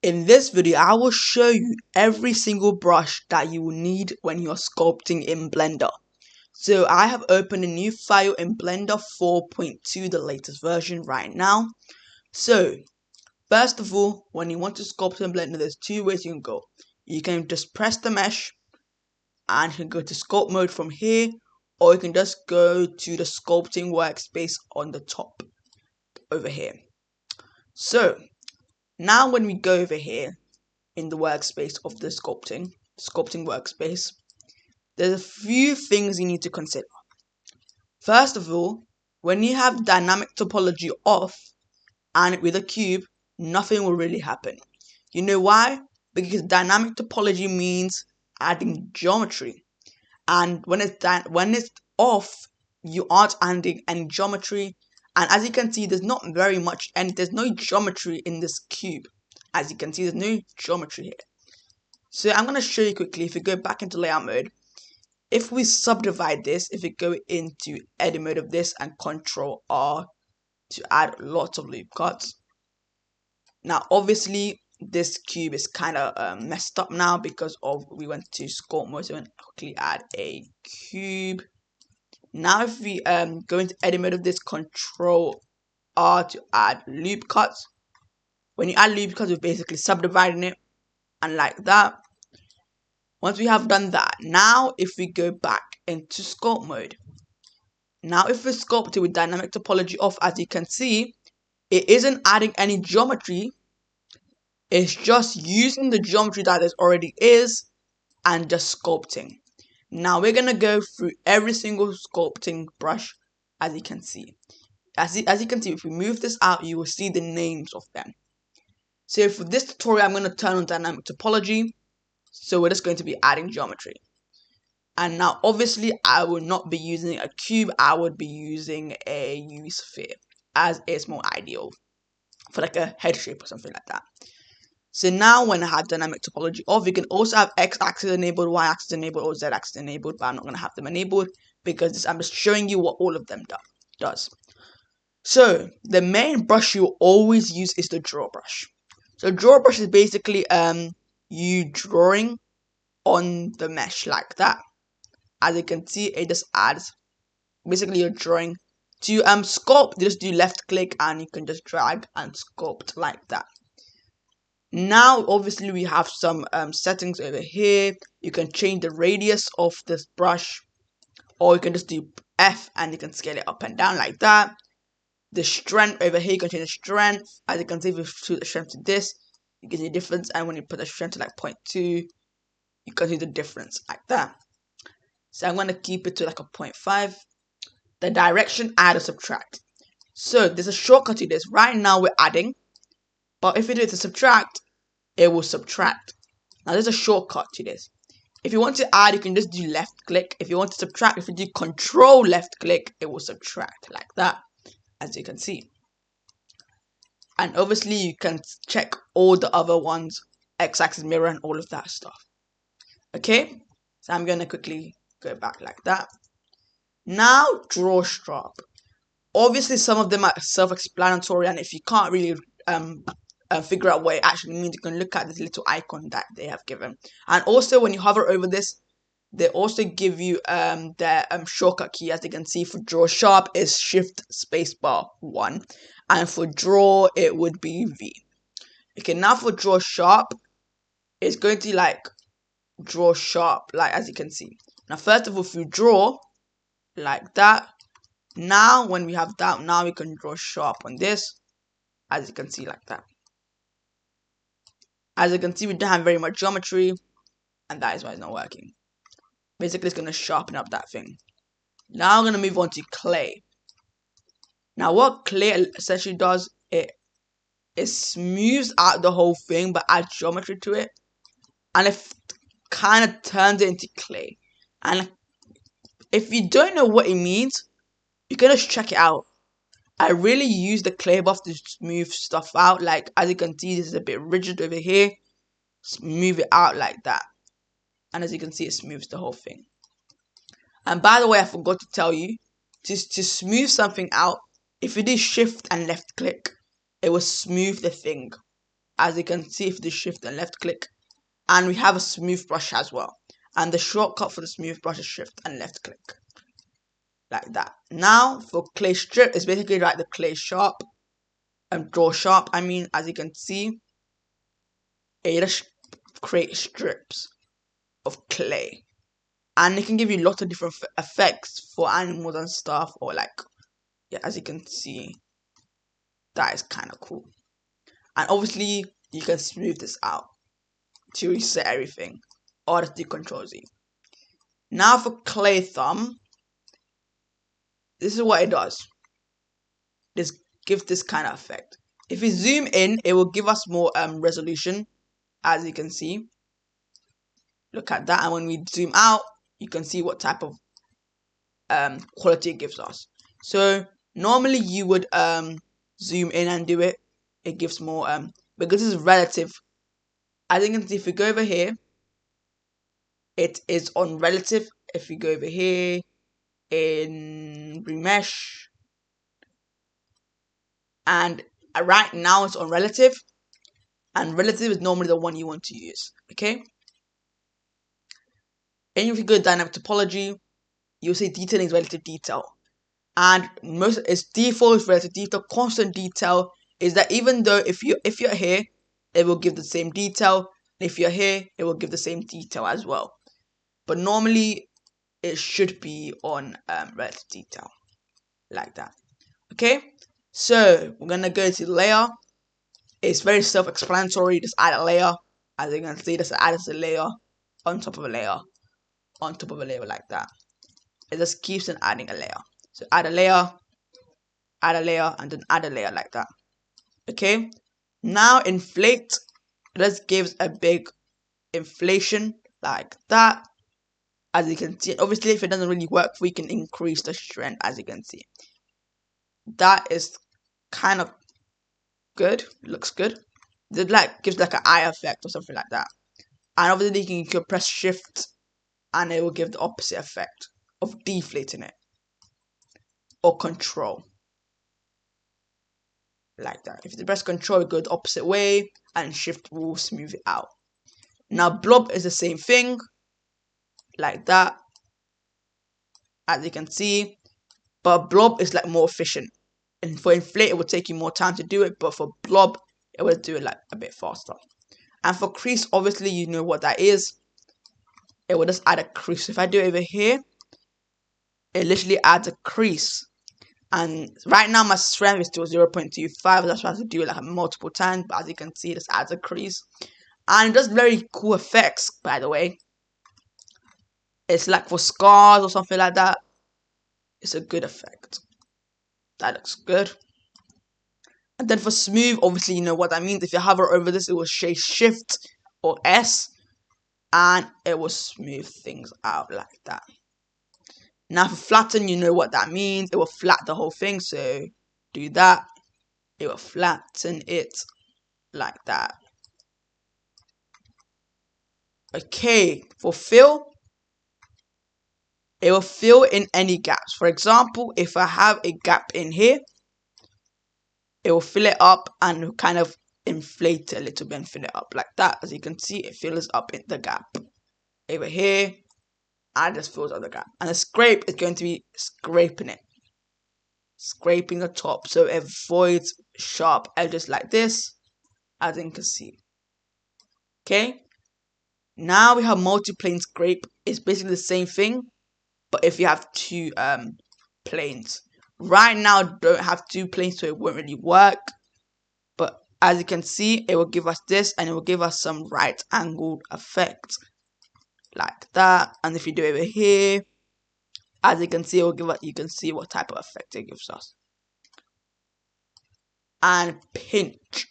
In this video, I will show you every single brush that you will need when you're sculpting in Blender. So I have opened a new file in Blender 4.2, the latest version right now. So first of all, when you want to sculpt in Blender, there's two ways you can go. You can just press the mesh and you can go to sculpt mode from here, or you can just go to the sculpting workspace on the top over here. So now when we go over here in the workspace of the sculpting workspace, there's a few things you need to consider. First of all, when you have dynamic topology off and with a cube, nothing will really happen. You know why? Because dynamic topology means adding geometry, and when it's off, you aren't adding any geometry. And as you can see, there's not very much, and there's no geometry in this cube. As you can see, there's no geometry here. So I'm going to show you quickly. If you go back into layout mode, if we subdivide this, if we go into edit mode of this and Control R to add lots of loop cuts. Now, obviously, this cube is kind of messed up now because of we went to sculpt mode. So I'm going to quickly add a cube. Now, if we go into edit mode of this, Control R to add loop cuts. When you add loop cuts, we're basically subdividing it, and like that. Once we have done that, now if we go back into sculpt mode, now if we sculpt it with dynamic topology off, as you can see, it isn't adding any geometry. It's just using the geometry that it already is and just sculpting. Now we're gonna go through every single sculpting brush, as you can see. As you can see, if we move this out, you will see the names of them. So for this tutorial, I'm gonna turn on dynamic topology. So we're just going to be adding geometry. And now obviously I will not be using a cube, I would be using a UV sphere, as it's more ideal for like a head shape or something like that. So now when I have dynamic topology off, you can also have x-axis enabled, y-axis enabled, or z-axis enabled, but I'm not going to have them enabled because I'm just showing you what all of them does. So the main brush you always use is the draw brush. So draw brush is basically you drawing on the mesh like that. As you can see, it just adds, basically you're drawing. To sculpt, just do left click and you can just drag and sculpt like that. Now obviously we have some settings over here. You can change the radius of this brush, or you can just do F and you can scale it up and down like that. The strength over here, you can change the strength. As you can see, if you choose the strength to this, you can see the difference, and when you put the strength to like 0.2, you can see the difference like that. So I'm going to keep it to like a 0.5. The direction, add or subtract. So there's a shortcut to this. Right now we're adding, but if you do it to subtract, it will subtract. Now there's a shortcut to this. If you want to add, you can just do left click. If you want to subtract, if you do control left click, it will subtract like that, as you can see. And obviously you can check all the other ones, x-axis mirror and all of that stuff. Okay, so I'm going to quickly go back like that. Now draw sharp. Obviously some of them are self-explanatory, and if you can't really figure out what it actually means, you can look at this little icon that they have given. And also when you hover over this, they also give you their shortcut key. As you can see, for draw sharp is shift spacebar 1, and for draw it would be V. Okay, now for draw sharp, it's going to like draw sharp, like as you can see. Now first of all, if you draw like that, now when we have that, now we can draw sharp on this, as you can see like that. As you can see, we don't have very much geometry, and that is why it's not working. Basically, it's going to sharpen up that thing. Now I'm going to move on to clay. Now what clay essentially does, it smooths out the whole thing but adds geometry to it, and it kind of turns it into clay. And if you don't know what it means, you can just check it out. I really use the clay buff to smooth stuff out. Like as you can see, this is a bit rigid over here. Smooth it out like that, and as you can see, it smooths the whole thing. And by the way, I forgot to tell you, to smooth something out, if you do shift and left click, it will smooth the thing as you can see if you do shift and left click. And we have a smooth brush as well. And the shortcut for the smooth brush is shift and left click. Like that. Now for clay strip, it's basically like the clay sharp and draw sharp. I mean, as you can see, it just creates strips of clay. And it can give you lots of different effects for animals and stuff. Or like, yeah, as you can see, that is kind of cool. And obviously, you can smooth this out to reset everything. Or just do Ctrl Z. Now for clay thumb, this is what it does. This gives this kind of effect. If we zoom in, it will give us more resolution, as you can see. Look at that, and when we zoom out, you can see what type of quality it gives us. So normally you would zoom in and do it. It gives more because this is relative. As you can see, if we go over here, it is on relative. If we go over here in remesh, and right now it's on relative, and relative is normally the one you want to use. Okay. And if you go to dynamic topology, you'll see detailing is relative detail. And most its default is relative detail. Constant detail is that even though if you're here, it will give the same detail. If you're here, it will give the same detail as well. But normally it should be on relative detail. Like that. Okay? So we're gonna go to layer. It's very self-explanatory. Just add a layer. As you can see, just add a layer on top of a layer. On top of a layer like that. It just keeps on adding a layer. So add a layer, and then add a layer like that. Okay. Now inflate. This gives a big inflation like that. As you can see, obviously if it doesn't really work, we can increase the strength. As you can see, that is kind of good. Looks good. It like gives like an eye effect or something like that. And obviously you can press shift, and it will give the opposite effect of deflating it, or control. Like that. If you press control, it goes the opposite way, and shift will smooth it out. Now blob is the same thing, like that, as you can see, but blob is like more efficient. And for inflate, it will take you more time to do it, but for blob, it will do it like a bit faster. And for crease, obviously you know what that is. It will just add a crease. If I do it over here, it literally adds a crease. And right now my strength is still 0.25. That's why I have to do it like multiple times. But as you can see, this adds a crease. And it does very cool effects, by the way. It's like for scars or something like that. It's a good effect. That looks good. And then for smooth, obviously you know what that means. If you hover over this, it will say shift or S. And it will smooth things out like that. Now for flatten, you know what that means. It will flat the whole thing. So do that. It will flatten it like that. Okay, for fill, it will fill in any gaps. For example, if I have a gap in here, it will fill it up and kind of inflate it a little bit and fill it up like that. As you can see, it fills up in the gap. Over here, and just fills up the gap. And the scrape is going to be scraping it. Scraping the top so it avoids sharp edges like this, as you can see. Okay. Now we have multi-plane scrape. It's basically the same thing, but if you have two planes. Right now, don't have two planes, so it won't really work. But as you can see, it will give us this, and it will give us some right angled effect like that. And if you do it over here, as you can see, it will give us. You can see what type of effect it gives us. And pinch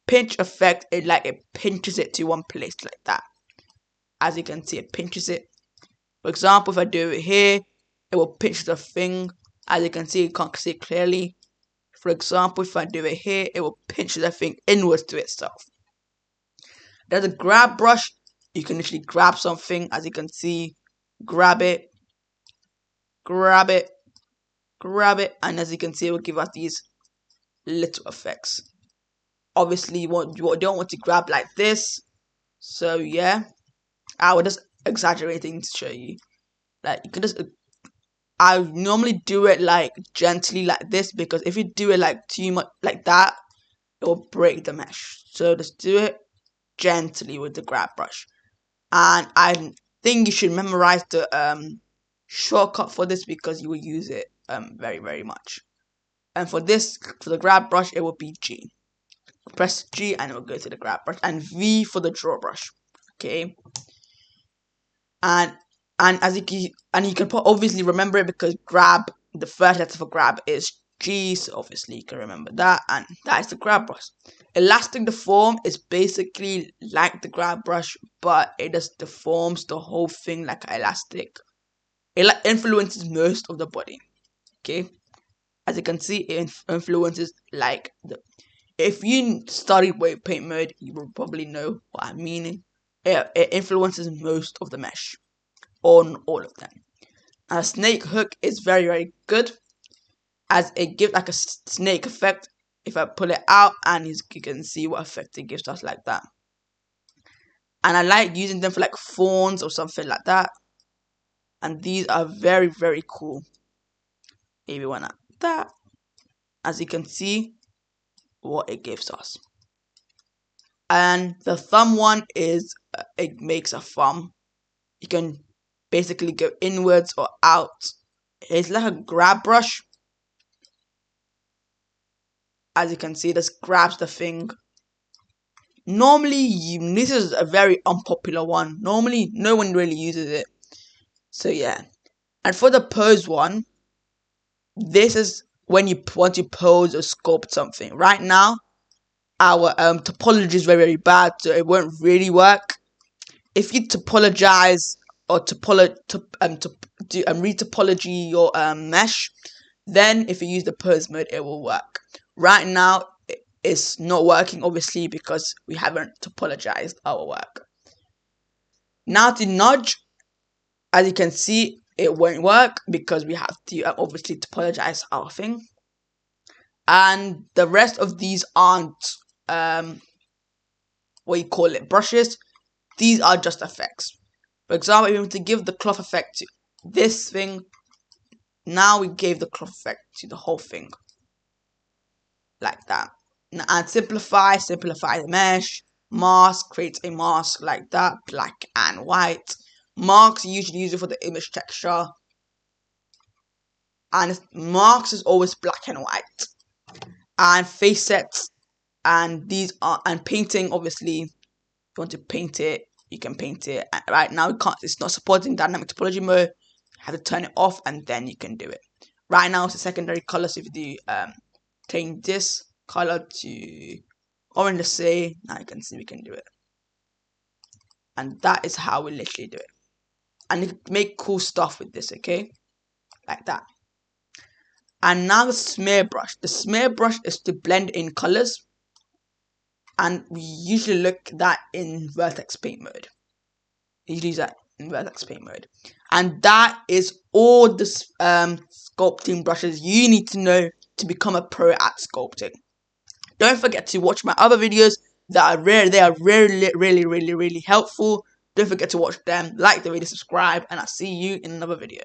effect. It pinches it to one place like that. As you can see, it pinches it. For example, if I do it here, it will pinch the thing. As you can see, you can't see it clearly. For example, if I do it here, it will pinch the thing inwards to itself. There's a grab brush. You can literally grab something, as you can see. Grab it. Grab it. Grab it. And as you can see, it will give us these little effects. obviously you don't want to grab like this. So yeah, I was just exaggerating to show you. Like you can just I normally do it like gently like this, because if you do it like too much like that, it will break the mesh. So just do it gently with the grab brush. And I think you should memorize the shortcut for this, because you will use it very much. And for the grab brush, it will be G. Press G and it will go to the grab brush, and V for the draw brush. Okay. And as you can obviously remember it, because grab, the first letter for grab is G, so obviously you can remember that, and that is the grab brush. Elastic deform is basically like the grab brush, but it just deforms the whole thing like an elastic. It influences most of the body. Okay, as you can see, it influences like if you study weight paint mode, you will probably know what I'm meaning. It influences most of the mesh on all of them. A snake hook is very good, as it gives like a snake effect. If I pull it out, and you can see what effect it gives us like that. And I like using them for like fawns or something like that. And these are very cool. Maybe one like that. As you can see what it gives us. And the thumb one is, it makes a thumb. You can basically go inwards or out. It's like a grab brush. As you can see, this grabs the thing. Normally, this is a very unpopular one. Normally, no one really uses it. So yeah. And for the pose one, this is when you want to pose or sculpt something. Right now, our topology is very bad, so it won't really work. If you topologize or retopology your mesh, then if you use the pose mode, it will work. Right now, it's not working, obviously, because we haven't topologized our work. Now to nudge, as you can see, it won't work because we have to obviously topologize our thing. And the rest of these aren't what you call it, brushes. These are just effects. For example, if we want to give the cloth effect to this thing, now we gave the cloth effect to the whole thing. Like that. And simplify the mesh. Mask, create a mask like that, black and white. Marks usually use it for the image texture. And marks is always black and white. And face sets, and these are, and painting, obviously, if you want to paint it, you can paint it. And right now, it's not supporting dynamic topology mode. You have to turn it off, and then you can do it. Right now, it's a secondary color, so if you do change this color to orange, let's say, now you can see we can do it. And that is how we literally do it. And you can make cool stuff with this, okay? Like that. And now the smear brush. The smear brush is to blend in colors. And we usually look that in vertex paint mode. Usually use that in vertex paint mode. And that is all the sculpting brushes you need to know to become a pro at sculpting. Don't forget to watch my other videos that are rare. They are really helpful. Don't forget to watch them, like the video, subscribe, and I'll see you in another video.